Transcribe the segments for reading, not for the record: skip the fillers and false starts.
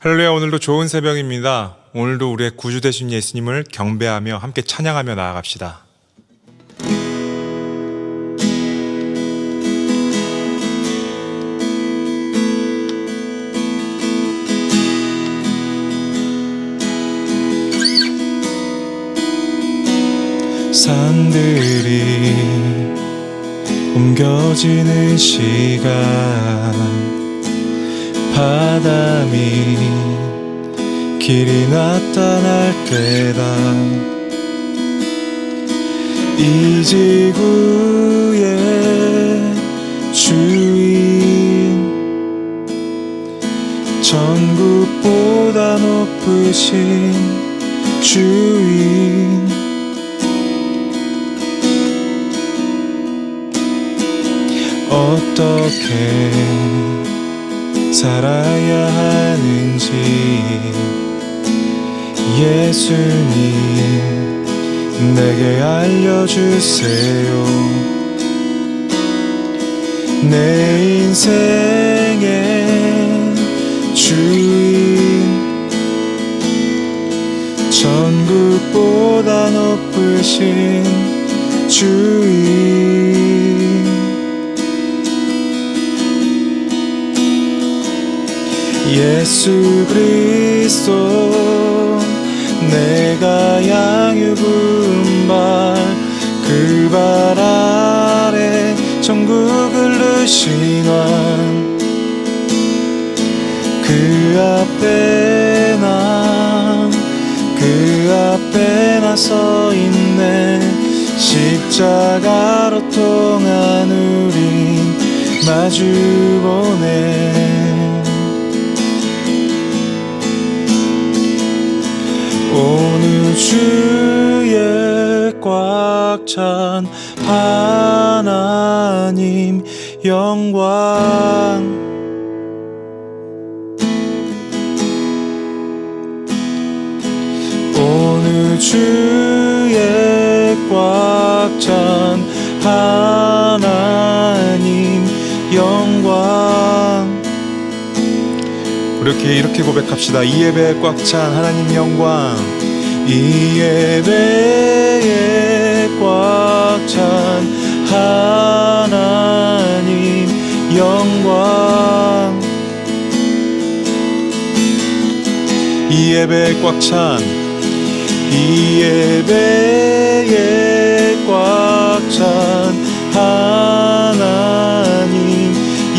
할렐루야. 오늘도 좋은 새벽입니다. 오늘도 우리의 구주 되신 예수님을 경배하며 함께 찬양하며 나아갑시다. 산들이 옮겨지는 시간, 바람이 길이 나타날 때다. 이 지구의 주인, 전국보다 높으신 주인, 어떻게 살아야 하는지 예수님 내게 알려주세요. 내 인생의 주인, 전국보다 높으신 주인, 예수 그리스도 내가 양육은 그 발 아래 천국을 누시나, 그 앞에 나 서 있네. 십자가로 통한 우린 마주보네. 온 우주에 꽉 찬 하나님 영광, 온 우주에 꽉 찬 하나님 영광. 이렇게 고백합시다. 이 예배에 꽉 찬 하나님 영광, 이 예배에 꽉 찬 하나님 영광, 이 예배에 꽉 찬, 이 예배에 꽉 찬 하나님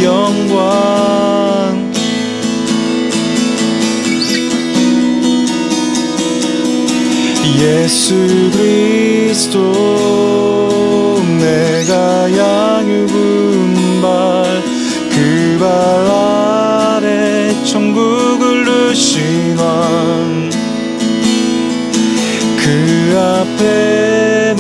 영광, 예수 그리스도 내가 양육은 그 발 아래 천국을 누시나, 그 앞에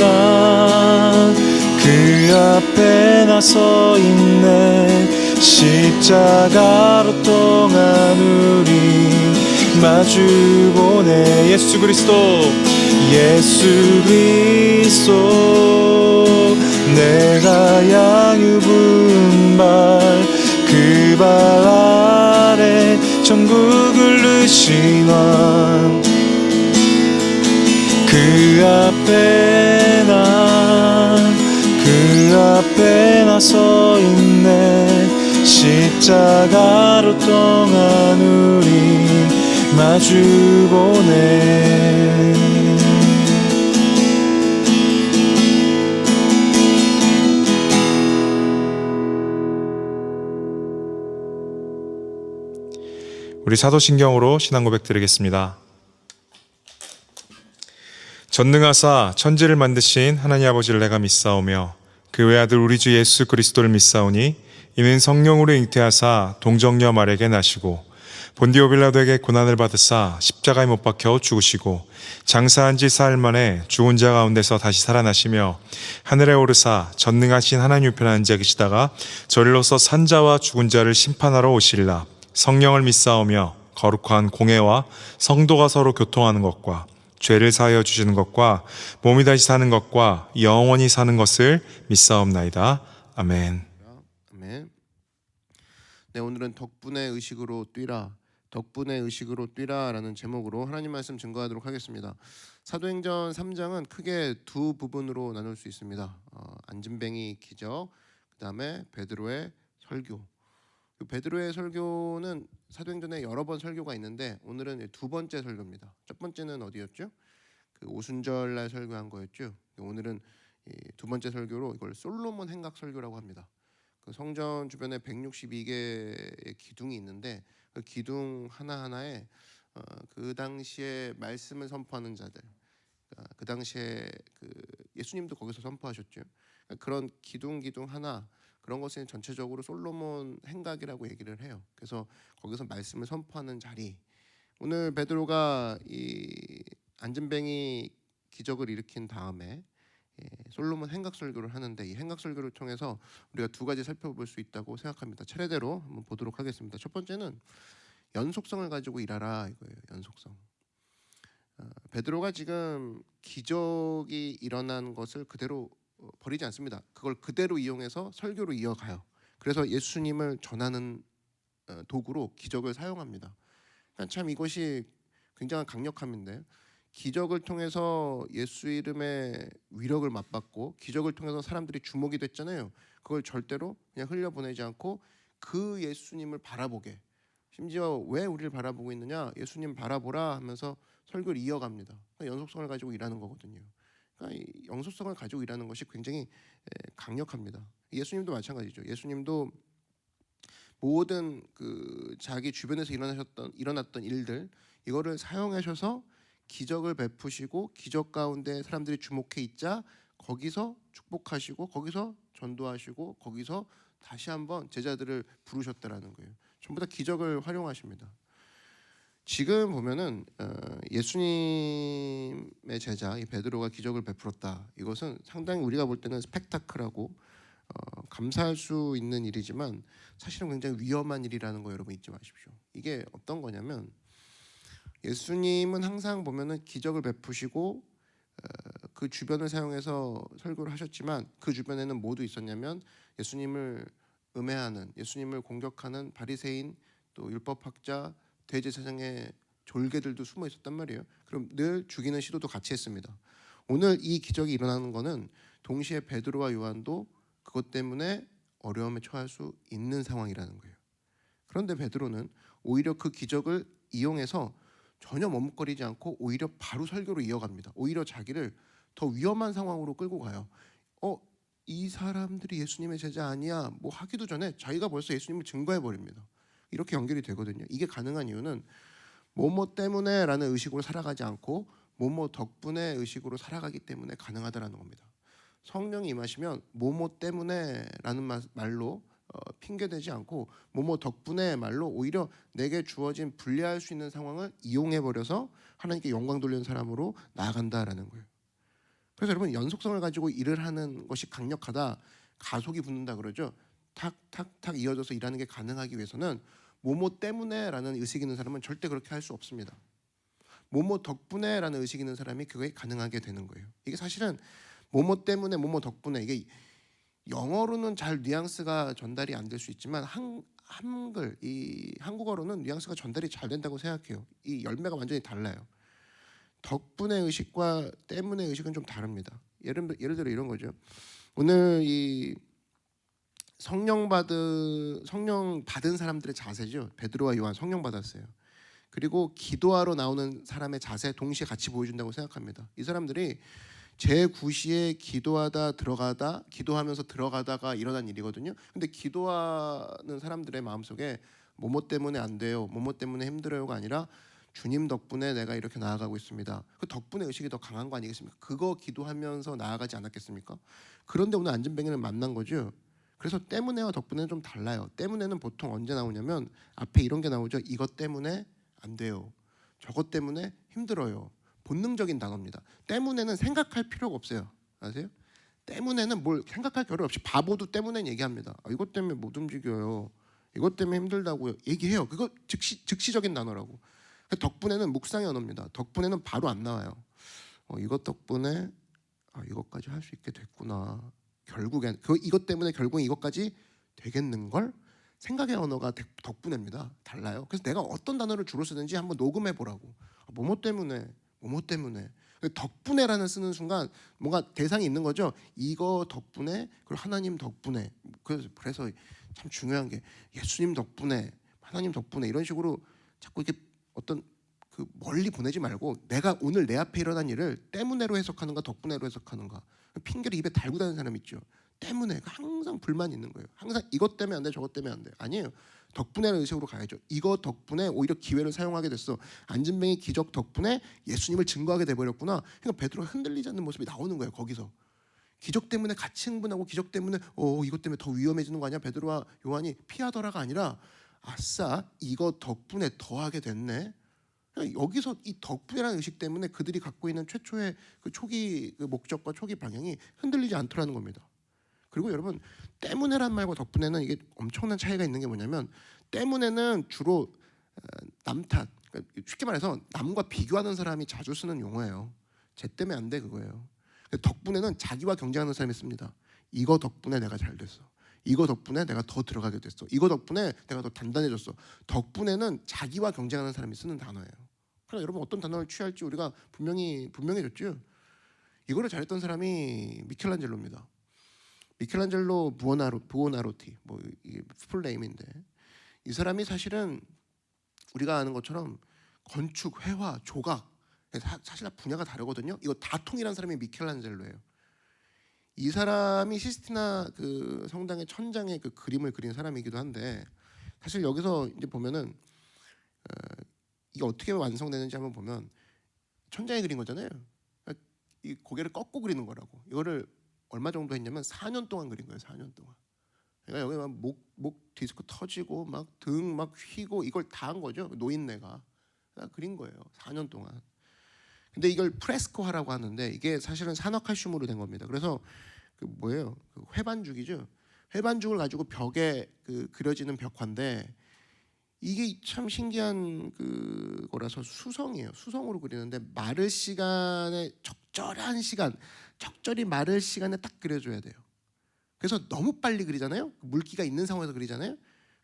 나 서 있네. 십자가로 통한 우린 마주보네. 예수 그리스도 내가 양육은 그 발 아래 천국을 누시나, 그 앞에 나 서 있네. 십자가로 통한 우린 마주보네. 우리 사도신경으로 신앙 고백 드리겠습니다. 전능하사 천지를 만드신 하나님 아버지를 내가 믿사오며 그 외아들 우리 주 예수 그리스도를 믿사오니 이는 성령으로 잉태하사 동정녀 마리아에게 나시고 본디오 빌라도에게 고난을 받으사 십자가에 못 박혀 죽으시고 장사한 지 사흘 만에 죽은 자 가운데서 다시 살아나시며 하늘에 오르사 전능하신 하나님 우편에 앉아 계시다가 저리로서 산자와 죽은 자를 심판하러 오시리라. 성령을 믿사오며 거룩한 공회와 성도가 서로 교통하는 것과 죄를 사하여 주시는 것과 몸이 다시 사는 것과 영원히 사는 것을 믿사옵나이다. 아멘. 아멘. 네, 오늘은 덕분의 의식으로 뛰라. 덕분에 의식으로 뛰라라는 제목으로 하나님 말씀 증거하도록 하겠습니다. 사도행전 3장은 크게 두 부분으로 나눌 수 있습니다. 안진뱅이 기적, 그 다음에 베드로의 설교. 베드로의 설교는 사도행전에 여러 번 설교가 있는데 오늘은 두 번째 설교입니다. 첫 번째는 어디였죠? 그 오순절날 설교한 거였죠. 오늘은 두 번째 설교로 이걸 솔로몬 행각 설교라고 합니다. 그 성전 주변에 162개의 기둥이 있는데 그 기둥 하나하나에 그 당시에 말씀을 선포하는 자들, 그 당시에 그 예수님도 거기서 선포하셨죠. 그런 기둥 하나 그런 것은 전체적으로 솔로몬 행각이라고 얘기를 해요. 그래서 거기서 말씀을 선포하는 자리. 오늘 베드로가 이 안진뱅이 기적을 일으킨 다음에 솔로몬 행각 설교를 하는데 이 행각 설교를 통해서 우리가 두 가지 살펴볼 수 있다고 생각합니다. 차례대로 한번 보도록 하겠습니다. 첫 번째는 연속성을 가지고 일하라 이거예요. 연속성. 베드로가 지금 기적이 일어난 것을 그대로 버리지 않습니다. 그걸 그대로 이용해서 설교로 이어가요. 그래서 예수님을 전하는 도구로 기적을 사용합니다. 그러니까 참 이것이 굉장한 강력함인데 기적을 통해서 예수 이름의 위력을 맛봤고 기적을 통해서 사람들이 주목이 됐잖아요. 그걸 절대로 그냥 흘려보내지 않고 그 예수님을 바라보게, 심지어 왜 우리를 바라보고 있느냐, 예수님 바라보라 하면서 설교를 이어갑니다. 그러니까 연속성을 가지고 일하는 거거든요. 그러니까 이 연속성을 가지고 일하는 것이 굉장히 강력합니다. 예수님도 마찬가지죠. 예수님도 모든 그 자기 주변에서 일어났던 일들 이거를 사용하셔서 기적을 베푸시고 기적 가운데 사람들이 주목해 있자 거기서 축복하시고 거기서 전도하시고 거기서 다시 한번 제자들을 부르셨다라는 거예요. 전부 다 기적을 활용하십니다. 지금 보면은 예수님의 제자 이 베드로가 기적을 베풀었다. 이것은 상당히 우리가 볼 때는 스펙타클하고 감사할 수 있는 일이지만 사실은 굉장히 위험한 일이라는 거 여러분 잊지 마십시오. 이게 어떤 거냐면 예수님은 항상 보면은 기적을 베푸시고 그 주변을 사용해서 설교를 하셨지만 그 주변에는 모두 있었냐면 예수님을 음해하는, 예수님을 공격하는 바리새인, 또 율법학자, 대제사장의 졸개들도 숨어 있었단 말이에요. 그럼 늘 죽이는 시도도 같이 했습니다. 오늘 이 기적이 일어나는 것은 동시에 베드로와 요한도 그것 때문에 어려움에 처할 수 있는 상황이라는 거예요. 그런데 베드로는 오히려 그 기적을 이용해서 전혀 머뭇거리지 않고 오히려 바로 설교로 이어갑니다. 오히려 자기를 더 위험한 상황으로 끌고 가요. 이 사람들이 예수님의 제자 아니야 뭐 하기도 전에 자기가 벌써 예수님을 증거해 버립니다. 이렇게 연결이 되거든요. 이게 가능한 이유는 뭐뭐 때문에라는 의식으로 살아가지 않고 뭐뭐 덕분에 의식으로 살아가기 때문에 가능하다라는 겁니다. 성령이 임하시면 뭐뭐 때문에라는 말로 핑계대지 않고 뭐뭐 덕분에 말로 오히려 내게 주어진 분리할 수 있는 상황을 이용해 버려서 하나님께 영광 돌리는 사람으로 나아간다라는 거예요. 그래서 여러분 연속성을 가지고 일을 하는 것이 강력하다, 가속이 붙는다 그러죠. 탁탁탁 이어져서 일하는 게 가능하기 위해서는 뭐뭐 때문에라는 의식 있는 사람은 절대 그렇게 할 수 없습니다. 뭐뭐 덕분에라는 의식 있는 사람이 그게 가능하게 되는 거예요. 이게 사실은 뭐뭐 때문에 뭐뭐 덕분에 이게 영어로는 잘 뉘앙스가 전달이 안 될 수 있지만 한글 이 한국어로는 뉘앙스가 전달이 잘 된다고 생각해요. 이 열매가 완전히 달라요. 덕분의 의식과 때문의 의식은 좀 다릅니다. 예를 들어 이런 거죠. 오늘 이 성령 받은 사람들의 자세죠. 베드로와 요한 성령 받았어요. 그리고 기도하러 나오는 사람의 자세 동시에 같이 보여준다고 생각합니다. 이 사람들이 제9시에 기도하면서 들어가다가 일어난 일이거든요. 근데 기도하는 사람들의 마음속에 뭐뭐 때문에 안 돼요, 뭐뭐 때문에 힘들어요가 아니라 주님 덕분에 내가 이렇게 나아가고 있습니다. 그 덕분의 의식이 더 강한 거 아니겠습니까? 그거 기도하면서 나아가지 않았겠습니까? 그런데 오늘 안진뱅이를 만난 거죠. 그래서 때문에와 덕분에는 좀 달라요. 때문에는 보통 언제 나오냐면 앞에 이런 게 나오죠. 이것 때문에 안 돼요, 저것 때문에 힘들어요. 본능적인 단어입니다. 때문에는 생각할 필요가 없어요. 아세요? 때문에는 뭘 생각할 겨를 없이 바보도 때문에 얘기합니다. 이것 때문에 못 움직여요, 이것 때문에 힘들다고요, 얘기해요. 그거 즉시적인 단어라고. 덕분에는 묵상의 언어입니다. 덕분에는 바로 안 나와요. 이것 덕분에 이것까지 할 수 있게 됐구나. 결국엔 이것 때문에 결국엔 이것까지 되겠는걸? 생각의 언어가 덕분에입니다. 달라요. 그래서 내가 어떤 단어를 주로 쓰는지 한번 녹음해 보라고. 뭐뭐 때문에, 뭐뭐 때문에. 덕분에라는 쓰는 순간 뭔가 대상이 있는 거죠. 이거 덕분에, 그리고 하나님 덕분에. 그래서 참 중요한 게 예수님 덕분에, 하나님 덕분에 이런 식으로 자꾸 이렇게 어떤 그 멀리 보내지 말고 내가 오늘 내 앞에 일어난 일을 때문에로 해석하는가 덕분에로 해석하는가. 핑계를 입에 달고 다니는 사람 있죠. 때문에 항상 불만 있는 거예요. 항상 이것 때문에 안 돼, 저것 때문에 안 돼. 아니에요. 덕분에라는 의식으로 가야죠. 이거 덕분에 오히려 기회를 사용하게 됐어. 안진뱅이 기적 덕분에 예수님을 증거하게 돼버렸구나. 그러니까 베드로가 흔들리지 않는 모습이 나오는 거예요. 거기서. 기적 때문에 같이 흥분하고 기적 때문에 이것 때문에 더 위험해지는 거 아니야? 베드로와 요한이 피하더라가 아니라 아싸 이거 덕분에 더하게 됐네. 그러니까 여기서 이 덕분이라는 의식 때문에 그들이 갖고 있는 최초의 그 초기 그 목적과 초기 방향이 흔들리지 않더라는 겁니다. 그리고 여러분 때문에란 말과 덕분에는 이게 엄청난 차이가 있는 게 뭐냐면 때문에는 주로 남 탓, 그러니까 쉽게 말해서 남과 비교하는 사람이 자주 쓰는 용어예요. 쟤 때문에 안 돼 그거예요. 덕분에는 자기와 경쟁하는 사람이 씁니다. 이거 덕분에 내가 잘 됐어. 이거 덕분에 내가 더 들어가게 됐어. 이거 덕분에 내가 더 단단해졌어. 덕분에는 자기와 경쟁하는 사람이 쓰는 단어예요. 그러니까 여러분 어떤 단어를 취할지 우리가 분명해졌죠. 이거를 잘했던 사람이 미켈란젤로입니다. 미켈란젤로 부오나로티 뭐 이게 풀네임인데 이 사람이 사실은 우리가 아는 것처럼 건축, 회화, 조각 사실 다 분야가 다르거든요. 이거 다 통일한 사람이 미켈란젤로예요. 이 사람이 시스티나 그 성당의 천장에 그 그림을 그린 사람이기도 한데 사실 여기서 이제 보면은 이게 어떻게 완성되는지 한번 보면 천장에 그린 거잖아요. 이 고개를 꺾고 그리는 거라고. 이거를 얼마 정도 했냐면 4년 동안 그린 거예요. 4년 동안. 그러니까 여기 막 목 디스크 터지고 막 등 막 휘고 이걸 다 한 거죠. 노인네가 그린 거예요. 4년 동안. 근데 이걸 프레스코화라고 하는데 이게 사실은 산화칼슘으로 된 겁니다. 그래서 그 뭐예요? 그 회반죽이죠. 회반죽을 가지고 벽에 그 그려지는 벽화인데 이게 참 신기한 그거라서 수성이에요. 수성으로 그리는데 마를 시간에 적절히 마를 시간에 딱 그려줘야 돼요. 그래서 너무 빨리 그리잖아요. 물기가 있는 상황에서 그리잖아요.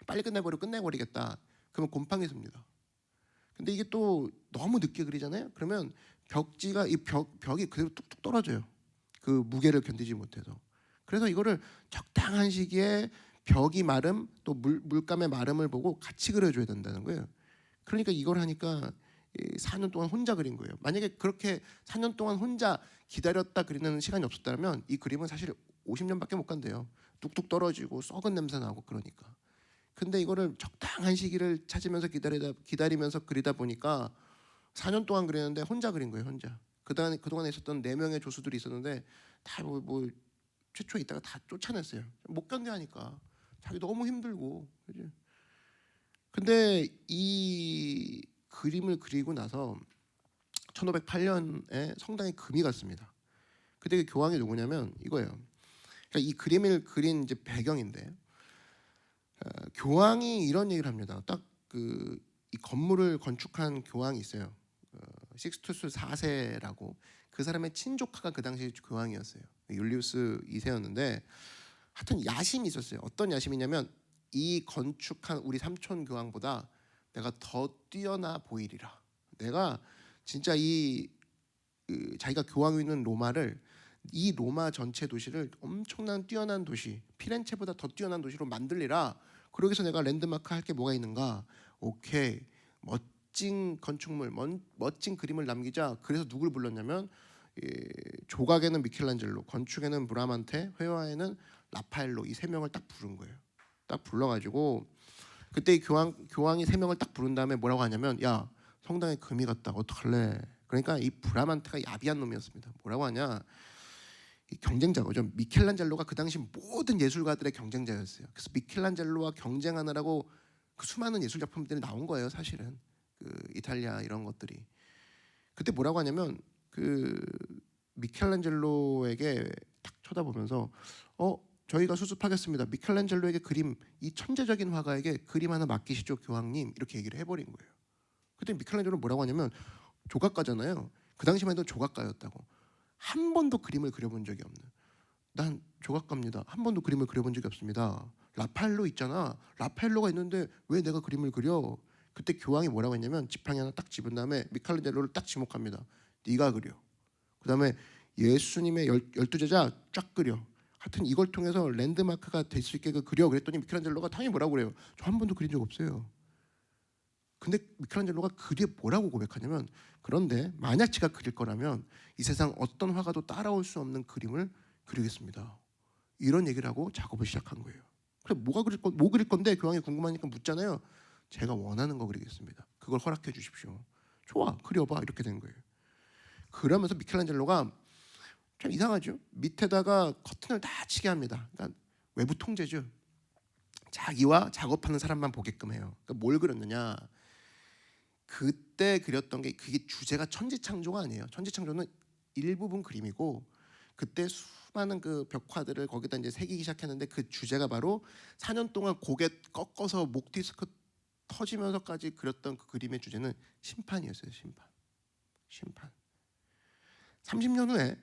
빨리 끝내버리겠다. 그러면 곰팡이 습니다. 근데 이게 또 너무 늦게 그리잖아요. 그러면 벽지가 벽이 그대로 뚝뚝 떨어져요. 그 무게를 견디지 못해서. 그래서 이거를 적당한 시기에 벽이 마름 또 물감의 마름을 보고 같이 그려줘야 된다는 거예요. 그러니까 이걸 하니까 4년 동안 혼자 그린 거예요. 만약에 그렇게 4년 동안 혼자 기다렸다 그리는 시간이 없었다면 이 그림은 사실 50년밖에 못 간대요. 뚝뚝 떨어지고 썩은 냄새 나고 그러니까. 근데 이거를 적당한 시기를 찾으면서 기다리면서 그리다 보니까 4년 동안 그렸는데 혼자 그린 거예요. 혼자. 그동안에 있었던 4명의 조수들이 있었는데 다 뭐 최초에 있다가 다 쫓아냈어요. 못 견뎌하니까. 자기 너무 힘들고. 그죠? 근데 이 그림을 그리고 나서 1508년에 성당에 금이 갔습니다. 그때 그 교황이 누구냐면 이거예요. 그러니까 이 그림을 그린 이제 배경인데 교황이 이런 얘기를 합니다. 딱 이 건물을 건축한 교황이 있어요. 식스투스 4세라고 그 사람의 친조카가 그 당시 교황이었어요. 율리우스 2세였는데 하여튼 야심이 있었어요. 어떤 야심이냐면 이 건축한 우리 삼촌 교황보다 내가 더 뛰어나 보이리라. 내가 진짜 자기가 교황이 있는 로마를 이 로마 전체 도시를 엄청난 뛰어난 도시 피렌체보다 더 뛰어난 도시로 만들리라. 그러기서 내가 랜드마크 할 게 뭐가 있는가? 오케이 멋진 건축물 멋진 그림을 남기자. 그래서 누굴 불렀냐면 조각에는 미켈란젤로, 건축에는 브라만테, 회화에는 라파엘로 이 3명을 딱 부른 거예요. 딱 불러가지고 그때 이 교황이 3명을 딱 부른 다음에 뭐라고 하냐면 야 성당에 금이 갔다 어떡할래? 그러니까 이 브라만테가 야비한 놈이었습니다. 뭐라고 하냐? 이 경쟁자죠. 미켈란젤로가 그 당시 모든 예술가들의 경쟁자였어요. 그래서 미켈란젤로와 경쟁하느라고 그 수많은 예술 작품들이 나온 거예요. 사실은 그 이탈리아 이런 것들이. 그때 뭐라고 하냐면 그 미켈란젤로에게 딱 쳐다보면서 저희가 수습하겠습니다. 미켈란젤로에게 그림 이 천재적인 화가에게 그림 하나 맡기시죠 교황님 이렇게 얘기를 해버린 거예요. 그때 미켈란젤로는 뭐라고 하냐면 조각가잖아요. 그 당시만 해도 조각가였다고. 한 번도 그림을 그려본 적이 없는. 난 조각가입니다. 한 번도 그림을 그려본 적이 없습니다. 라파엘로 있잖아. 라파엘로가 있는데 왜 내가 그림을 그려? 그때 교황이 뭐라고 했냐면 지팡이 하나 딱 집은 다음에 미켈란젤로를 딱 지목합니다. 네가 그려. 그 다음에 예수님의 12제자 쫙 그려. 하여튼 이걸 통해서 랜드마크가 될 수 있게 그려. 그랬더니 미켈란젤로가 당연히 뭐라고 그래요? 저 한 번도 그린 적 없어요. 근데 미켈란젤로가 그게 뭐라고 고백하냐면, 그런데 만약 제가 그릴 거라면 이 세상 어떤 화가도 따라올 수 없는 그림을 그리겠습니다. 이런 얘기를 하고 작업을 시작한 거예요. 그래 뭐 그릴 건데 교황이 궁금하니까 묻잖아요. 제가 원하는 거 그리겠습니다. 그걸 허락해 주십시오. 좋아, 그려봐. 이렇게 된 거예요. 그러면서 미켈란젤로가 참 이상하죠. 밑에다가 커튼을 다 치게 합니다. 그러니까 외부 통제죠. 자기와 작업하는 사람만 보게끔 해요. 그러니까 뭘 그렸느냐? 그때 그렸던 게, 그게 주제가 천지창조가 아니에요. 천지창조는 일부분 그림이고, 그때 수많은 그 벽화들을 거기다 이제 새기기 시작했는데, 그 주제가 바로 4년 동안 고개 꺾어서 목 디스크 터지면서까지 그렸던 그 그림의 주제는 심판이었어요. 심판. 30년 후에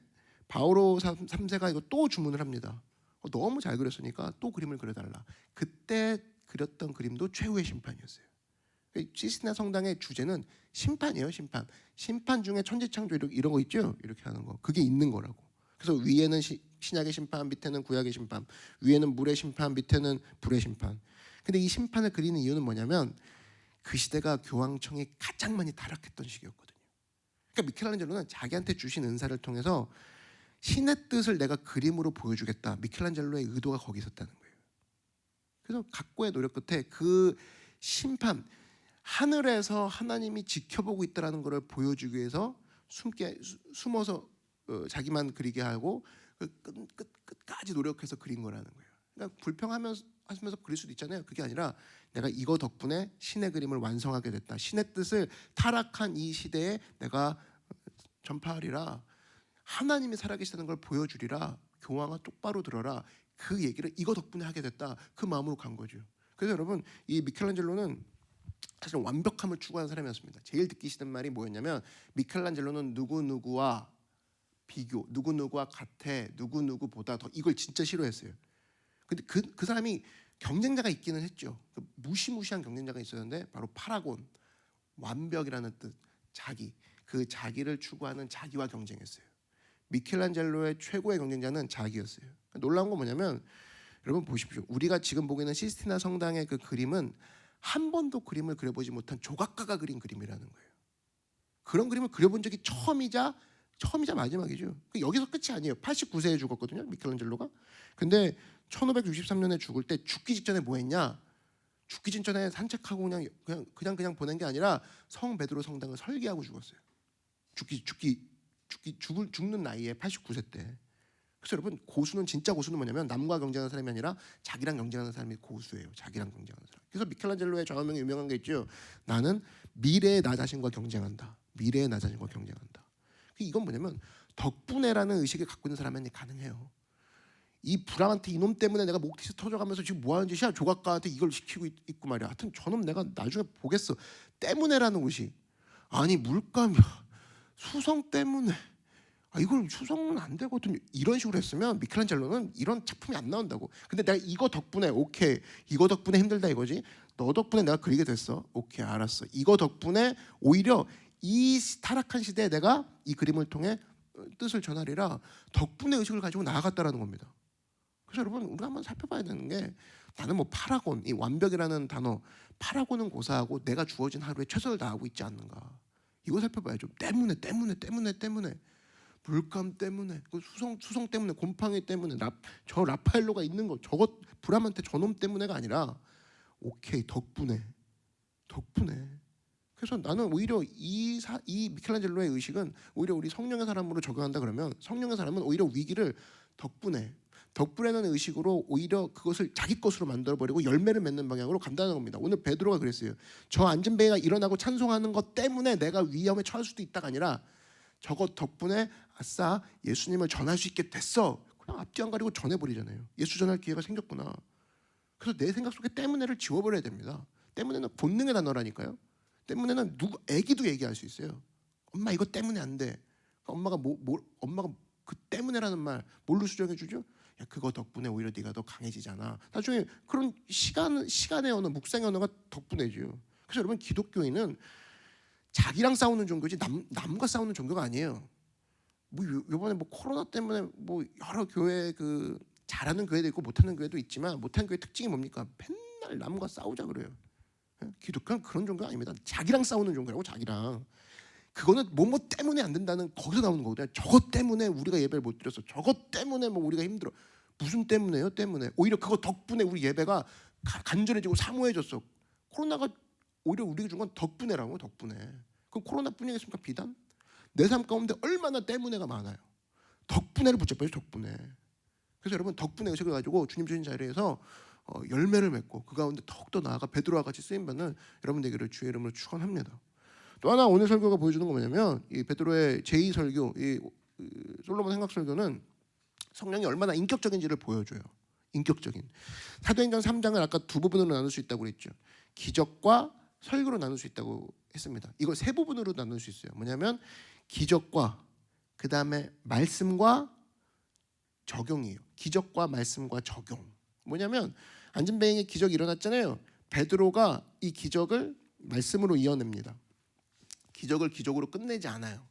바오로 3세가 이거 또 주문을 합니다. 너무 잘 그렸으니까 또 그림을 그려달라. 그때 그렸던 그림도 최후의 심판이었어요. 시스티나 성당의 주제는 심판이에요. 심판 중에 천지창조 이런 거 있죠. 이렇게 하는 거, 그게 있는 거라고. 그래서 위에는 신약의 심판, 밑에는 구약의 심판, 위에는 물의 심판, 밑에는 불의 심판. 근데 이 심판을 그리는 이유는 뭐냐면, 그 시대가 교황청이 가장 많이 타락했던 시기였거든요. 그러니까 미켈란젤로는 자기한테 주신 은사를 통해서 신의 뜻을 내가 그림으로 보여주겠다. 미켈란젤로의 의도가 거기 있었다는 거예요. 그래서 각고의 노력 끝에 그 심판, 하늘에서 하나님이 지켜보고 있다라는 것을 보여주기 위해서 숨어서 자기만 그리게 하고 끝까지 노력해서 그린 거라는 거예요. 그러니까 불평하면서 그릴 수도 있잖아요. 그게 아니라 내가 이거 덕분에 신의 그림을 완성하게 됐다. 신의 뜻을 타락한 이 시대에 내가 전파하리라. 하나님이 살아계시다는 걸 보여주리라. 교황아 똑바로 들어라. 그 얘기를 이거 덕분에 하게 됐다. 그 마음으로 간 거죠. 그래서 여러분, 이 미켈란젤로는 사실 완벽함을 추구하는 사람이었습니다. 제일 듣기 싫은 말이 뭐였냐면, 미켈란젤로는 누구누구와 비교, 누구누구와 같아, 누구누구보다 더, 이걸 진짜 싫어했어요. 근데 그 사람이 경쟁자가 있기는 했죠. 무시무시한 경쟁자가 있었는데 바로 파라곤, 완벽이라는 뜻, 그 자기를 추구하는 자기와 경쟁했어요. 미켈란젤로의 최고의 경쟁자는 자기였어요. 놀라운 건 뭐냐면, 여러분 보십시오. 우리가 지금 보고 있는 시스티나 성당의 그 그림은 한 번도 그림을 그려보지 못한 조각가가 그린 그림이라는 거예요. 그런 그림을 그려본 적이 처음이자 마지막이죠. 여기서 끝이 아니에요. 89세에 죽었거든요, 미켈란젤로가. 근데 1563년에 죽을 때 죽기 직전에 뭐 했냐? 죽기 직전에 산책하고 그냥 보낸 게 아니라 성 베드로 성당을 설계하고 죽었어요. 죽는 나이에 89세 때. 그래서 여러분, 진짜 고수는 뭐냐면, 남과 경쟁하는 사람이 아니라 자기랑 경쟁하는 사람이 고수예요. 자기랑 경쟁하는 사람. 그래서 미켈란젤로의 좌우명이 유명한 게 있죠. 나는 미래의 나 자신과 경쟁한다. 이건 뭐냐면, 덕분에라는 의식을 갖고 있는 사람은 가능해요. 이 브라한테 이놈 때문에 내가 목티스 터져가면서 지금 뭐 하는 짓이야? 조각가한테 이걸 시키고 있고 말이야. 하여튼 저놈 내가 나중에 보겠어. 때문에라는 의식. 아니 물감이 수성 때문에, 이걸 수성은 안 되거든요. 이런 식으로 했으면 미켈란젤로는 이런 작품이 안 나온다고. 근데 내가 이거 덕분에, 오케이, 이거 덕분에 힘들다 이거지. 너 덕분에 내가 그리게 됐어. 오케이, 알았어. 이거 덕분에 오히려 이 타락한 시대에 내가 이 그림을 통해 뜻을 전하리라. 덕분에 의식을 가지고 나아갔다라는 겁니다. 그래서 여러분, 우리가 한번 살펴봐야 되는 게, 나는 뭐 파라곤, 이 완벽이라는 단어, 파라곤은 고사하고 내가 주어진 하루에 최선을 다하고 있지 않는가. 이거 살펴봐야죠. 때문에 물감 때문에, 그 수성 때문에, 곰팡이 때문에, 저 라파엘로가 있는 거, 저것 브람한테 저놈 때문에가 아니라, 오케이, 덕분에. 그래서 나는 오히려 이 미켈란젤로의 의식은 오히려 우리 성령의 사람으로 적용한다 그러면, 성령의 사람은 오히려 위기를 덕분에는 의식으로 오히려 그것을 자기 것으로 만들어버리고 열매를 맺는 방향으로 간다는 겁니다. 오늘 베드로가 그랬어요. 저 앉은 배가 일어나고 찬송하는 것 때문에 내가 위험에 처할 수도 있다가 아니라, 저것 덕분에 아싸 예수님을 전할 수 있게 됐어. 그냥 앞뒤 안 가리고 전해버리잖아요. 예수 전할 기회가 생겼구나. 그래서 내 생각 속에 때문에를 지워버려야 됩니다. 때문에는 본능의 단어라니까요. 때문에는 애기도 얘기할 수 있어요. 엄마 이거 때문에 안 돼. 엄마가 엄마가 그 때문에라는 말 뭘로 수정해 주죠? 야, 그거 덕분에 오히려 네가 더 강해지잖아. 나중에 그런 시간의 언어, 묵상의 언어가 덕분에죠. 그래서 여러분 기독교인은 자기랑 싸우는 종교지 남과 싸우는 종교가 아니에요. 뭐 요번에 뭐 코로나 때문에 뭐 여러 교회 그 잘하는 교회도 있고 못하는 교회도 있지만 못하는 교회 특징이 뭡니까? 맨날 남과 싸우자 그래요. 기독교는 그런 종교 아닙니다. 자기랑 싸우는 종교라고. 자기랑. 그거는 뭐뭐 때문에 안 된다는 거기서 나오는 거거든요. 저것 때문에 우리가 예배를 못 드렸어. 저것 때문에 뭐 우리가 힘들어. 무슨 때문에요? 때문에. 오히려 그거 덕분에 우리 예배가 간절해지고 사모해졌어. 코로나가 오히려 우리가 준 건 덕분에라고. 덕분에. 그럼 코로나뿐이겠습니까? 비단? 내 삶 가운데 얼마나 때문에가 많아요. 덕분에를 붙잡아요. 덕분에. 그래서 여러분 덕분에 의식을 가지고 주님 주신 자리에서 열매를 맺고 그 가운데 더욱더 나아가 베드로와 같이 쓰임받는 여러분 되기를 주의 이름으로 축원합니다. 또 하나 오늘 설교가 보여주는 거 뭐냐면 이 베드로의 제2 설교, 이 솔로몬 생각 설교는 성령이 얼마나 인격적인지를 보여줘요. 인격적인. 사도행전 3장을 아까 두 부분으로 나눌 수 있다고 그랬죠. 기적과 설교로 나눌 수 있다고 했습니다. 이걸 세 부분으로 나눌 수 있어요. 뭐냐면 기적과 그 다음에 말씀과 적용이에요. 기적과 말씀과 적용. 뭐냐면 안진뱅이의 기적이 일어났잖아요. 베드로가 이 기적을 말씀으로 이어냅니다. 기적을 기적으로 끝내지 않아요.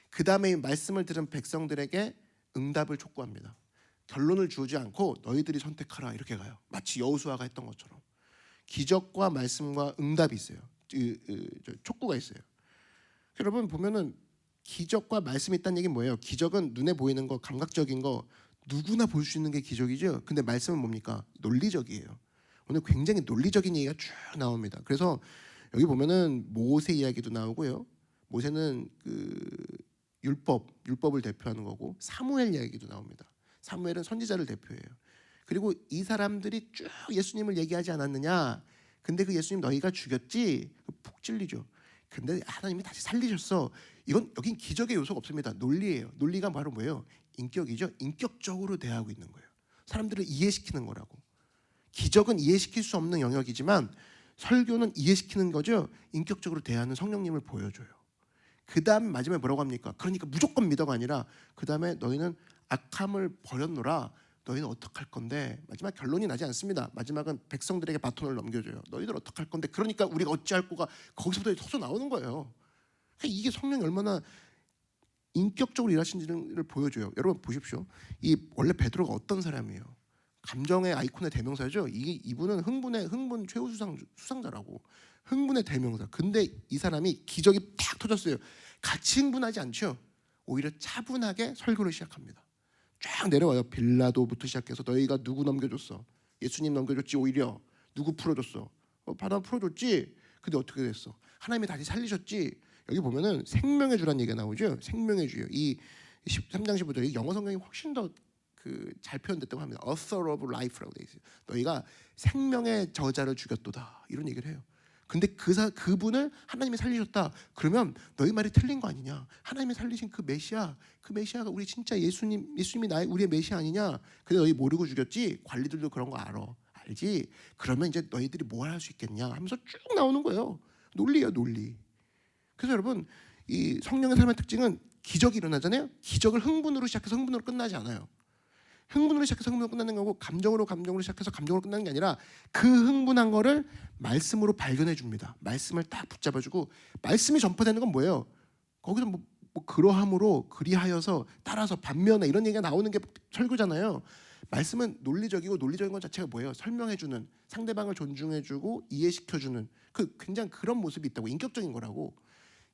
그 다음에 이 말씀을 들은 백성들에게 응답을 촉구합니다. 결론을 주지 않고 너희들이 선택하라 이렇게 가요. 마치 여호수아가 했던 것처럼. 기적과 말씀과 응답이 있어요. 촉구가 있어요. 여러분 보면은 기적과 말씀이 있다는 얘기는 뭐예요? 기적은 눈에 보이는 거, 감각적인 거 누구나 볼 수 있는 게 기적이죠. 근데 말씀은 뭡니까? 논리적이에요. 오늘 굉장히 논리적인 얘기가 쭉 나옵니다. 그래서 여기 보면은 모세 이야기도 나오고요. 모세는 그 율법을 대표하는 거고 사무엘 이야기도 나옵니다. 사무엘은 선지자를 대표해요. 그리고 이 사람들이 쭉 예수님을 얘기하지 않았느냐? 근데 그 예수님 너희가 죽였지? 푹 찔리죠. 근데 하나님이 다시 살리셨어. 이건 여긴 기적의 요소가 없습니다. 논리예요. 논리가 바로 뭐예요? 인격이죠. 인격적으로 대하고 있는 거예요. 사람들을 이해시키는 거라고. 기적은 이해시킬 수 없는 영역이지만 설교는 이해시키는 거죠. 인격적으로 대하는 성령님을 보여줘요. 그 다음 마지막에 뭐라고 합니까? 그러니까 무조건 믿어가 아니라 그 다음에 너희는 악함을 버렸노라. 너희는 어떡할 건데? 마지막 결론이 나지 않습니다. 마지막은 백성들에게 바톤을 넘겨줘요. 너희들 어떡할 건데? 그러니까 우리가 어찌할 거가 거기서부터 터져 나오는 거예요. 그러니까 이게 성령이 얼마나 인격적으로 일하시는지를 보여줘요. 여러분 보십시오. 이 원래 베드로가 어떤 사람이에요? 감정의 아이콘의 대명사죠. 이분은 흥분 최우 수상자라고. 흥분의 대명사. 근데 이 사람이 기적이 탁 터졌어요. 같이 흥분하지 않죠. 오히려 차분하게 설교를 시작합니다. 쫙 내려와요. 빌라도부터 시작해서 너희가 누구 넘겨줬어? 예수님 넘겨줬지. 오히려 누구 풀어줬어? 바다 풀어줬지. 근데 어떻게 됐어? 하나님이 다시 살리셨지. 여기 보면은 생명의 주란 얘기가 나오죠. 생명의 주요. 이 13장 15절에 영어 성경이 훨씬 더 잘 표현됐다고 합니다. Author of life라고 돼 있어요. 너희가 생명의 저자를 죽였도다 이런 얘기를 해요. 근데 그분을 하나님이 살리셨다. 그러면 너희 말이 틀린 거 아니냐? 하나님이 살리신 그 메시아가 우리 진짜 예수님이 우리의 메시아 아니냐? 근데 너희 모르고 죽였지? 관리들도 그런 거 알지? 그러면 이제 너희들이 뭘 할 수 있겠냐? 하면서 쭉 나오는 거예요. 논리예요, 논리. 그래서 여러분 이 성령의 삶의 특징은 기적이 일어나잖아요. 기적을 흥분으로 시작해서 흥분으로 끝나지 않아요. 흥분으로 시작해서 흥분으로 끝나는 거고 감정으로 시작해서 감정으로 끝나는 게 아니라 그 흥분한 거를 말씀으로 발견해 줍니다. 말씀을 딱 붙잡아주고 말씀이 전파되는 건 뭐예요? 거기서 뭐 그러함으로 그리하여서 따라서 반면에 이런 얘기가 나오는 게 설교잖아요. 말씀은 논리적이고 논리적인 것 자체가 뭐예요? 설명해주는, 상대방을 존중해주고 이해시켜주는 굉장히 그런 모습이 있다고. 인격적인 거라고.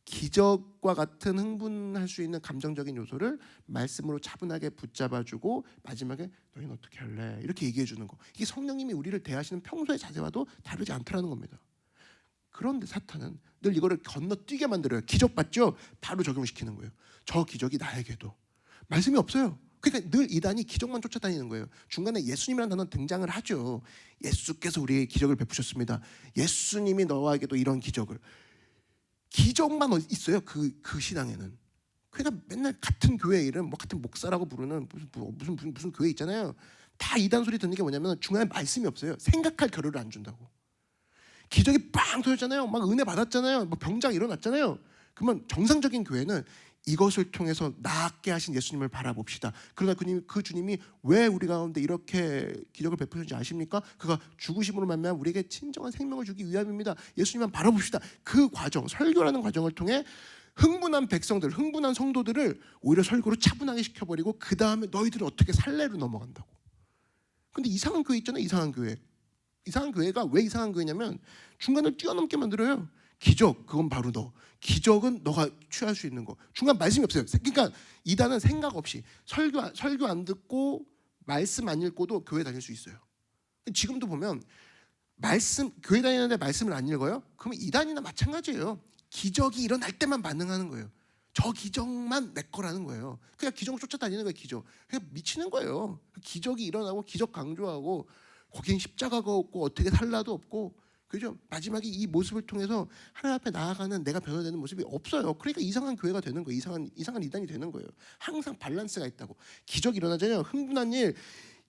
기적과 같은 흥분할 수 있는 감정적인 요소를 말씀으로 차분하게 붙잡아주고 마지막에 너희는 어떻게 할래? 이렇게 얘기해주는 거. 이게 성령님이 우리를 대하시는 평소의 자세와도 다르지 않더라는 겁니다. 그런데 사탄은 늘 이거를 건너뛰게 만들어요. 기적 봤죠? 바로 적용시키는 거예요. 저 기적이 나에게도. 말씀이 없어요. 그러니까 늘 이단이 기적만 쫓아다니는 거예요. 중간에 예수님이라는 단어 등장을 하죠. 예수께서 우리에게 기적을 베푸셨습니다. 예수님이 너에게도 이런 기적을. 기적만 있어요. 그 신앙에는. 그러니까 맨날 같은 교회 이름, 같은 목사라고 부르는 무슨 교회 있잖아요. 다 이단 소리 듣는 게 뭐냐면 중간에 말씀이 없어요. 생각할 겨를을 안 준다고. 기적이 빵 터졌잖아요. 막 은혜 받았잖아요. 병장 일어났잖아요. 그러면 정상적인 교회는 이것을 통해서 낫게 하신 예수님을 바라봅시다. 그러나 그 주님이 왜 우리 가운데 이렇게 기적을 베푸셨는지 아십니까? 그가 죽으심으로 말미암아 우리에게 진정한 생명을 주기 위함입니다. 예수님만 바라봅시다. 그 과정, 설교라는 과정을 통해 흥분한 백성들, 흥분한 성도들을 오히려 설교로 차분하게 시켜버리고 그 다음에 너희들은 어떻게 살래로 넘어간다고. 근데 이상한 교회 있잖아요. 이상한 교회. 이상한 교회가 왜 이상한 교회냐면 중간을 뛰어넘게 만들어요. 기적, 그건 바로 너. 기적은 너가 취할 수 있는 거. 중간 말씀이 없어요. 그러니까 이단은 생각 없이 설교 안 듣고 말씀 안 읽고도 교회 다닐 수 있어요. 지금도 보면 교회 다니는데 말씀을 안 읽어요? 그러면 이단이나 마찬가지예요. 기적이 일어날 때만 반응하는 거예요. 저 기적만 내 거라는 거예요. 그냥 기적을 쫓아다니는 거예요. 기적. 그냥 미치는 거예요. 기적이 일어나고 기적 강조하고 거긴 십자가가 없고 어떻게 살라도 없고, 그죠? 마지막에 이 모습을 통해서 하나님 앞에 나아가는 내가 변화되는 모습이 없어요. 그러니까 이상한 교회가 되는 거예요. 이상한 이단이 되는 거예요. 항상 밸런스가 있다고. 기적이 일어나잖아요. 흥분한 일,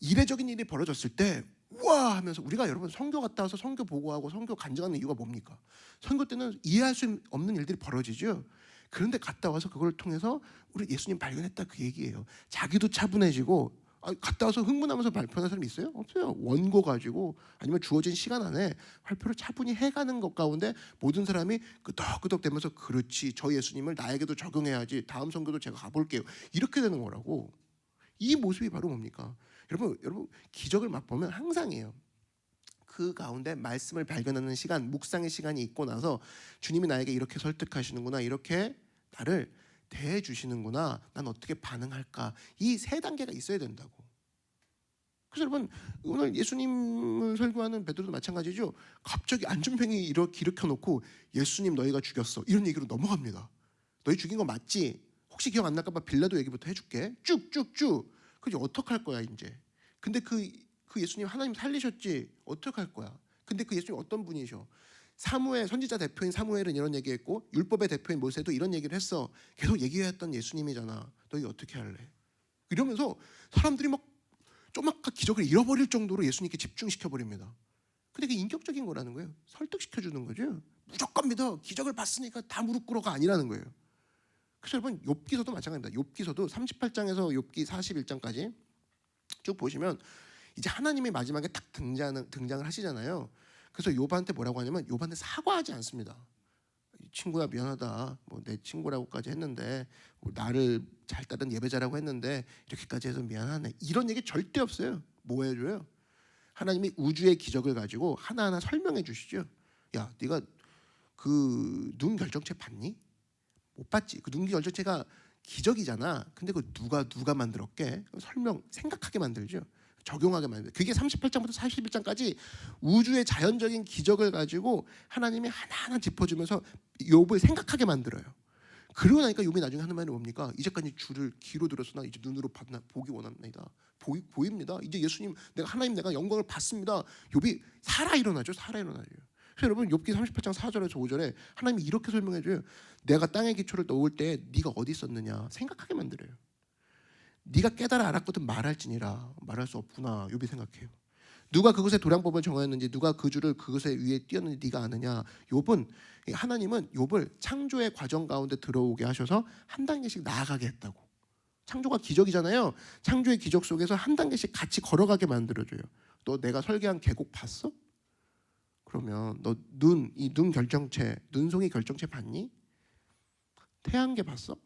이례적인 일이 벌어졌을 때 우와 하면서, 우리가 여러분 선교 갔다 와서 선교 보고하고 선교 간증하는 이유가 뭡니까? 선교 때는 이해할 수 없는 일들이 벌어지죠. 그런데 갔다 와서 그걸 통해서 우리 예수님 발견했다, 그 얘기예요. 자기도 차분해지고. 갔다 와서 흥분하면서 발표하는 사람이 있어요? 없어요. 원고 가지고 아니면 주어진 시간 안에 발표를 차분히 해가는 것 가운데 모든 사람이 끄덕끄덕 대면서 그렇지, 저 예수님을 나에게도 적용해야지, 다음 선교도 제가 가볼게요, 이렇게 되는 거라고. 이 모습이 바로 뭡니까? 여러분 기적을 맛보면 항상이에요. 그 가운데 말씀을 발견하는 시간, 묵상의 시간이 있고 나서 주님이 나에게 이렇게 설득하시는구나, 이렇게 나를 대해 주시는구나, 난 어떻게 반응할까, 이 세 단계가 있어야 된다고. 그래서 여러분 오늘 예수님을 설교하는 베드로도 마찬가지죠. 갑자기 안전병이 일으켜 놓고 예수님 너희가 죽였어, 이런 얘기로 넘어갑니다. 너희 죽인 거 맞지? 혹시 기억 안 날까 봐 빌라도 얘기부터 해줄게. 쭉쭉쭉. 그지? 어떡할 거야 이제. 근데 그 예수님 하나님 살리셨지? 어떡할 거야? 근데 그 예수님 어떤 분이셔? 사무엘, 선지자 대표인 사무엘은 이런 얘기했고 율법의 대표인 모세도 이런 얘기를 했어. 계속 얘기했던 예수님이잖아. 너희 어떻게 할래? 이러면서 사람들이 막 쪼막한 기적을 잃어버릴 정도로 예수님께 집중시켜버립니다. 근데 그게 인격적인 거라는 거예요. 설득시켜주는 거죠. 무조건 믿어, 기적을 봤으니까 다 무릎 꿇어가, 아니라는 거예요. 그래서 여러분 욥기서도 마찬가지입니다. 욥기서도 38장에서 욥기 41장까지 쭉 보시면 이제 하나님이 마지막에 딱 등장을 하시잖아요. 그래서 욥한테 뭐라고 하냐면 욥한테 사과하지 않습니다. 친구야 미안하다, 뭐 내 친구라고까지 했는데, 뭐 나를 잘 따른 예배자라고 했는데 이렇게까지 해서 미안하네, 이런 얘기 절대 없어요. 뭐 해줘요? 하나님이 우주의 기적을 가지고 하나하나 설명해 주시죠. 야, 네가 그 눈 결정체 봤니? 못 봤지. 그 눈 결정체가 기적이잖아. 근데 그 누가 만들었게? 생각하게 만들죠. 적용하게 만들죠. 그게 38장부터 41장까지 우주의 자연적인 기적을 가지고 하나님이 하나하나 짚어주면서 욥을 생각하게 만들어요. 그러고 나니까 욥이 나중에 하는 말이 뭡니까? 이제까지 주를 귀로 들었으나 이제 눈으로 보기 원합니다. 보입니다. 이제 예수님, 내가 영광을 봤습니다. 욥이 살아 일어나죠. 그래서 여러분 욥기 38장 4절에서 5절에 하나님이 이렇게 설명해 줘요. 내가 땅의 기초를 놓을 때 네가 어디 있었느냐 생각하게 만들어요. 네가 깨달아 알았거든 말할지니라. 말할 수 없구나, 욥이 생각해요. 누가 그것의 도량법을 정하였는지, 누가 그 줄을 그것의 위에 띄었는지 네가 아느냐. 하나님은 욥을 창조의 과정 가운데 들어오게 하셔서 한 단계씩 나아가게 했다고. 창조가 기적이잖아요. 창조의 기적 속에서 한 단계씩 같이 걸어가게 만들어줘요. 너 내가 설계한 계곡 봤어? 그러면 너 눈 결정체, 눈송이 결정체 봤니? 태양계 봤어?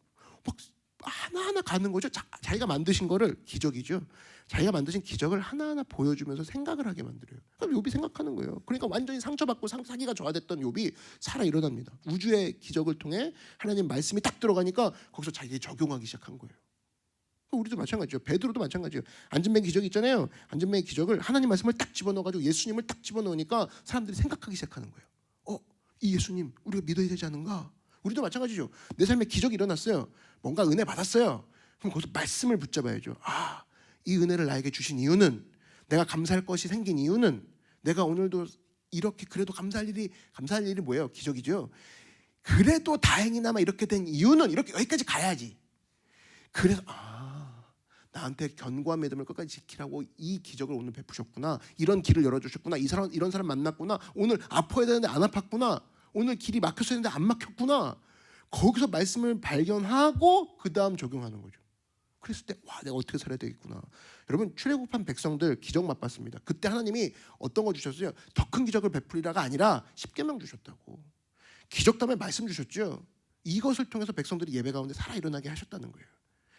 막 하나하나 가는 거죠. 자기가 만드신 거를, 기적이죠. 자기가 만드신 기적을 하나하나 보여주면서 생각을 하게 만들어요. 그럼 욥이 생각하는 거예요. 그러니까 완전히 상처받고 사기가 저하됐던 욥이 살아 일어납니다. 우주의 기적을 통해 하나님 말씀이 딱 들어가니까 거기서 자기가 적용하기 시작한 거예요. 우리도 마찬가지죠. 베드로도 마찬가지예요. 안전뱅이 기적이 있잖아요. 안전뱅이 기적을 하나님 말씀을 딱 집어넣어가지고 예수님을 딱 집어넣으니까 사람들이 생각하기 시작하는 거예요. 이 예수님 우리가 믿어야 되지 않은가? 우리도 마찬가지죠. 내 삶에 기적이 일어났어요. 뭔가 은혜 받았어요. 그럼 거기서 말씀을 붙잡아야죠. 이 은혜를 나에게 주신 이유는, 내가 감사할 것이 생긴 이유는, 내가 오늘도 이렇게 그래도 감사할 일이 뭐예요? 기적이죠. 그래도 다행이나마 이렇게 된 이유는, 이렇게 여기까지 가야지. 그래서 나한테 견고한 믿음을 끝까지 지키라고 이 기적을 오늘 베푸셨구나. 이런 길을 열어주셨구나. 이런 사람 만났구나. 오늘 아파야 되는데 안 아팠구나. 오늘 길이 막혔어야 되는데 안 막혔구나. 거기서 말씀을 발견하고 그 다음 적용하는 거죠. 그랬을 때 와, 내가 어떻게 살아야 되겠구나. 여러분, 출애굽한 백성들 기적 맛봤습니다. 그때 하나님이 어떤 거 주셨어요? 더 큰 기적을 베풀이라가 아니라 십계명 주셨다고. 기적 다음에 말씀 주셨죠. 이것을 통해서 백성들이 예배 가운데 살아 일어나게 하셨다는 거예요.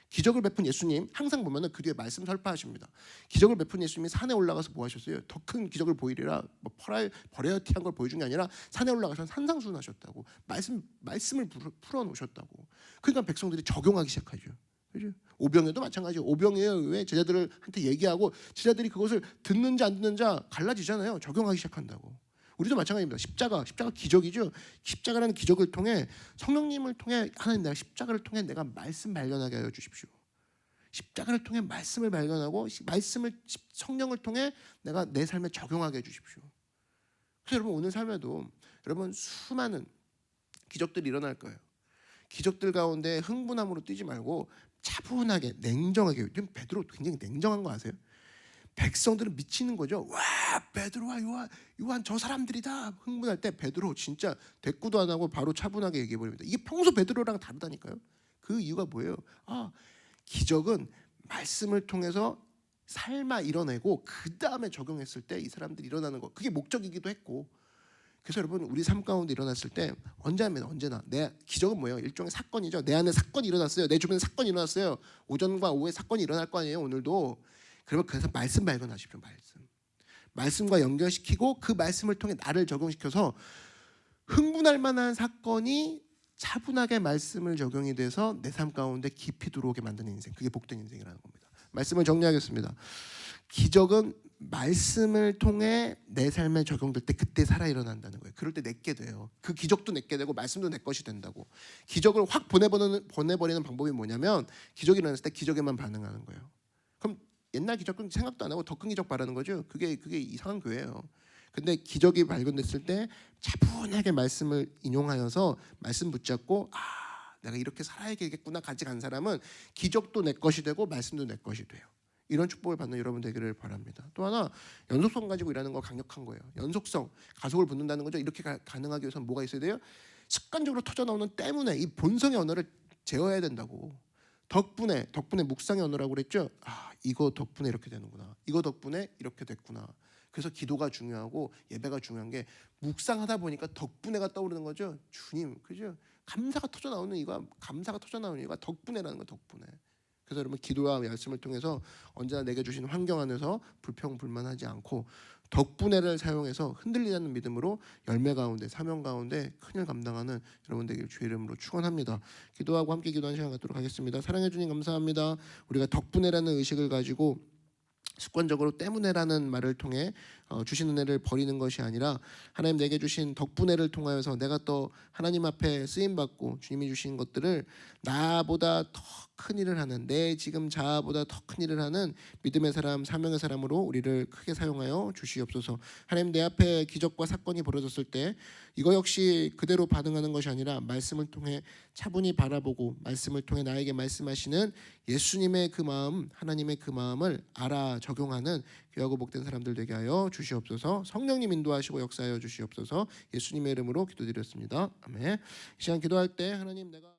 기적을 베푼 예수님 항상 보면은 그 뒤에 말씀 설파하십니다. 기적을 베푼 예수님이 산에 올라가서 뭐 하셨어요? 더 큰 기적을 보이리라, 뭐 버라이어티한 걸 보여준 게 아니라 산에 올라가서 산상수훈하셨다고. 말씀을 풀어 놓으셨다고. 그러니까 백성들이 적용하기 시작하죠. 그죠? 오병이어도 마찬가지예요. 오병이어에 의해 제자들한테 얘기하고 제자들이 그것을 듣는지 안 듣는지 갈라지잖아요. 적용하기 시작한다고. 우리도 마찬가지입니다. 십자가 기적이죠. 십자가라는 기적을 통해 성령님을 통해 하나님, 내가 십자가를 통해 내가 말씀 발견하게 하여 주십시오. 십자가를 통해 말씀을 발견하고 성령을 통해 내가 내 삶에 적용하게 해 주십시오. 그래서 여러분, 오늘 삶에도 여러분 수많은 기적들이 일어날 거예요. 기적들 가운데 흥분함으로 뛰지 말고 차분하게 냉정하게. 지금 베드로 굉장히 냉정한 거 아세요? 백성들은 미치는 거죠. 와, 베드로와 요한 저 사람들이다. 흥분할 때 베드로 진짜 대꾸도 안 하고 바로 차분하게 얘기해 버립니다. 이게 평소 베드로랑 다르다니까요. 그 이유가 뭐예요? 기적은 말씀을 통해서 삶아 이뤄내고 그 다음에 적용했을 때 이 사람들이 일어나는 거, 그게 목적이기도 했고. 그래서 여러분, 우리 삶 가운데 일어났을 때 언제나 내 기적은 뭐예요? 일종의 사건이죠. 내 안에 사건이 일어났어요. 내 주변에 사건이 일어났어요. 오전과 오후에 사건이 일어날 거 아니에요. 오늘도. 그러면 그래서 말씀 발견하십시오. 말씀과 연결시키고 그 말씀을 통해 나를 적용시켜서 흥분할 만한 사건이 차분하게 말씀을 적용이 돼서 내 삶 가운데 깊이 들어오게 만드는 인생, 그게 복된 인생이라는 겁니다. 말씀을 정리하겠습니다. 기적은 말씀을 통해 내 삶에 적용될 때 그때 살아 일어난다는 거예요. 그럴 때 내게 돼요. 그 기적도 내게 되고 말씀도 내 것이 된다고. 기적을 확 보내버리는 방법이 뭐냐면, 기적이 일어났을 때 기적에만 반응하는 거예요. 그럼 옛날 기적은 생각도 안 하고 더 큰 기적 바라는 거죠. 그게 이상한 교회예요. 근데 기적이 발견됐을 때 차분하게 말씀을 인용하여서 말씀 붙잡고 내가 이렇게 살아야겠구나 가지 간 사람은 기적도 내 것이 되고 말씀도 내 것이 돼요. 이런 축복을 받는 여러분 되기를 바랍니다. 또 하나, 연속성 가지고 일하는 거 강력한 거예요. 연속성, 가속을 붙는다는 거죠. 이렇게 가능하기 위해서는 뭐가 있어야 돼요? 습관적으로 터져나오는 때문에 이 본성의 언어를 제어해야 된다고. 덕분에 묵상의 언어라고 그랬죠. 이거 덕분에 이렇게 되는구나. 이거 덕분에 이렇게 됐구나. 그래서 기도가 중요하고 예배가 중요한 게, 묵상하다 보니까 덕분에가 떠오르는 거죠. 주님, 그죠? 감사가 터져나오는 이유가 덕분에라는 거, 덕분에. 그래서 여러분, 기도와 말씀을 통해서 언제나 내게 주신 환경 안에서 불평불만하지 않고 덕분에를 사용해서 흔들리지 않는 믿음으로 열매 가운데, 사명 가운데 큰일 감당하는 여러분 되길 주의 이름으로 축원합니다. 기도하고 함께 기도하는 시간 갖도록 하겠습니다. 사랑해 주님 감사합니다. 우리가 덕분에라는 의식을 가지고 습관적으로 때문에라는 말을 통해 주신 은혜를 버리는 것이 아니라, 하나님 내게 주신 덕분에를 통하여서 내가 또 하나님 앞에 쓰임받고 주님이 주신 것들을 나보다 더 큰 일을 하는, 내 지금 자아보다 더 큰 일을 하는 믿음의 사람, 사명의 사람으로 우리를 크게 사용하여 주시옵소서. 하나님, 내 앞에 기적과 사건이 벌어졌을 때 이거 역시 그대로 반응하는 것이 아니라 말씀을 통해 차분히 바라보고 말씀을 통해 나에게 말씀하시는 예수님의 그 마음, 하나님의 그 마음을 알아 적용하는 귀하고 복된 사람들 되게 하여 주시옵소서. 성령님 인도하시고 역사하여 주시옵소서. 예수님의 이름으로 기도드렸습니다. 아멘. 이 시간 기도할 때 하나님, 내가